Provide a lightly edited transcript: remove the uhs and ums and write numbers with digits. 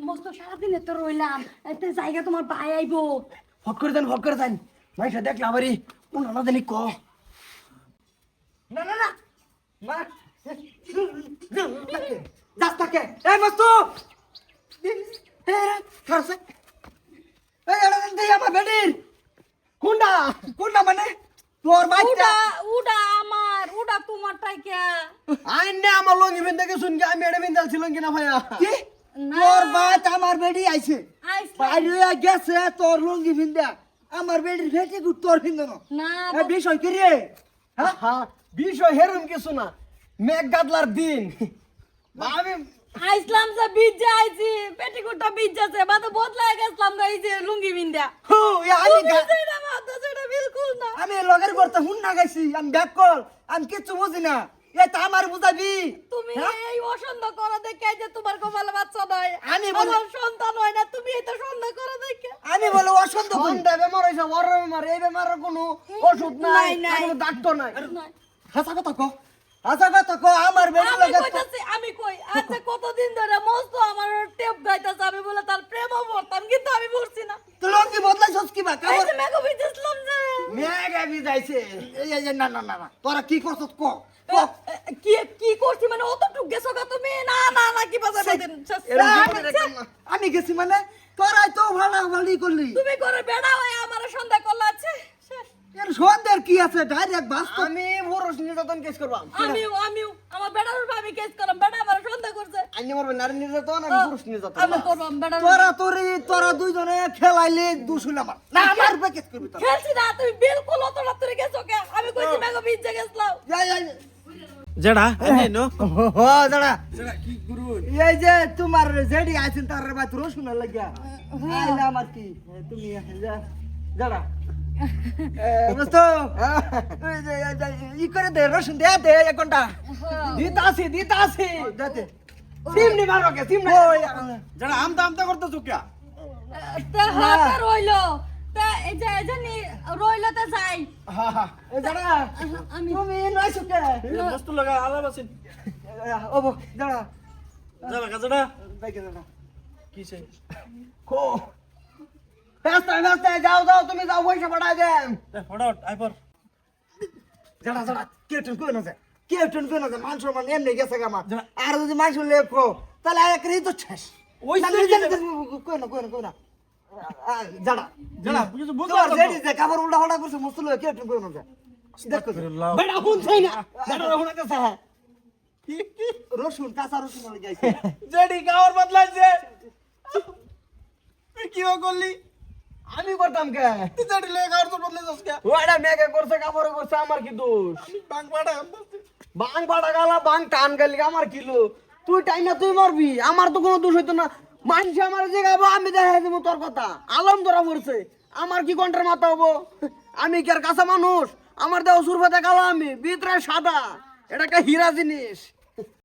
মস্ত সারাদিন তো রইলাম এতে জায়গা তোমার ভাই আইবো ফট করে দেন মাইসা দেখলে আবারই উনারা জানি ক না না না মা যাস থাকে এই মস্ত খারছে এই এরা দেই আমার বেডির কোনটা মানে তোর বাচ্চা উডা আমার উডা তোমারটাই কে আইনে আমার লঙ্গি বিন্দা কে শুন আমি এডে বিন্দাল ছিল কিনা ভাইয়া কি না। তোর বাচ্চ আমার বেডি আইছে আইসলাম। বাইরে গেছে তোর লঙ্গি বিন্দা আমার বেডির ফেটে গুট তোর বিন্দন না এ বিষয় কি রে হ্যাঁ হ্যাঁ বিষয় হেরুম কিছু না মেঘ গাদলার দিন আমি আইসলাম যে বিজ্জা আইছি পেটিকুটটা বিজ্জাছে বাদে বদলায় গেছলাম না এই যে লুঙ্গি বিন্দা হু আমি সেটা মাথা সেটা বিলকুল না আমি লগের করতে হুন না গেছি আমি ব্যাক কল আমি কিচ্ছু বুঝি না এ তো আমার বুঝাবি তুমি হ্যাঁ? এই অসন্দ করো দেখে যে তোমার কপালে বাচ্চা নয় আমি বলি- আমার সন্তান হয় না তুমি এটা সন্দেহ করো দেখে আমি বলে অসন্ত সন্ধ্যা বেমার হয়েছে ওর বেমার এই বেমারের কোনো ওষুধ নাই নাই। কোনো ডাক্তার নাই নাই। হাসা কথা কো আমার বেডি আমি লাগে কইতাছি আমি কই আচ্ছা কতদিন ধরে মস্ত আমার টেপ গাইতাছে আমি বলে তার প্রেমও পড়তাম কিন্তু আমি পড়ছি না তো লঙ্গি বদলাইছস কি বা এই কাবর যে মেঘও বিজেছিলাম যে মেঘ আবি যাইছে এই না না না না তোরা কি করছস ক কি কি করছি মানে অতটুক গেছো গা তুমি না না না কি বাজার আমি গেছি মানে তোরাই তো ভালো ভালোই করলি তুমি করে বেড়া হয়ে আমার সন্দেহ করলা আছে শেষ। এর সন্দের কি আছে ডাইরেক্ট বাস্তব আমি পুরুষ নির্যাতন কেস করবাম আমিও আমার বেড়ার উপর আমি কেস করলাম বেড়া আমার সন্দেহ করছে আইনি মারবে নারী নির্যাতন আমি পুরুষ নির্যাতন আমি করবাম বেড়ার তোরা দুইজনে খেলাইলে দুশুল আমার না আমার উপরে কেস করবি তোরা খেলছি না তুমি বিলকুল অত রাত্রে গেছো কে আমি কইছি মেঘও বিজে গেছলাম জেডা নো ও দাঁড়া এই যে তোমার জেডি আছেন তার বাত রসুন লাগিয়া আইলা আমার কি তুমি দাঁড়া দোস্ত ই করে দে রসুন দে 1 ঘন্টা দিতা আসি দে সিমনি মারো কে সিমনি জেডা আমতা করতে চুকিয়া তা হাতে রইলো তা এই যে জানি রইলো তা যাই হ্যাঁ হ্যাঁ দাঁড়া আমি তুমি নয় সুকে মস্ত লাগা আলাপ আছে ও দাঁড়া জেডা জেডা দেখে দাঁড়া কিছে কো ব্যস্ত যাও তুমি যাও পয়সা পাঠাই দেন ফটাফট আইপর যারা কেটন কই না যায় মানুষ মান এমনি গেছে গামা আর যদি মানুষ লেখো তাহলে এক রে তো শেষ ওই কই না যারা কিছু বুঝতে তোর জেডি যে কাপড় উল্টা হল্টা করছে মুসল কেটন কই না যায় দেখো বেটা হুন চাই না বেটা হুন কাছে রসুন কাঁচা রসুন লাগে যাইছে জেডি কাওর বদলাইছে তুই কি করলি আমি করতাম কে তুই জেডি লে কাওর তো বদলাইছস কে ওটা মেঘে করছে কাপড়ে করছে আমার কি দোষ বাং পাড়া বাং পাড়া গালা বাং টান গেলি আমার কিলো তুই টাই না তুই মারবি আমার তো কোনো দোষ হইতো না মানুষ আমার জিগাবো আমি দেখাই দেবো তোর কথা আলম ধরা পড়ছে আমার কি কন্টার মাথা হবো আমি কি আর কাঁচা মানুষ আমার দেহ সুরফাতে কালো আমি ভিতরে সাদা এটা একটা হীরা জিনিস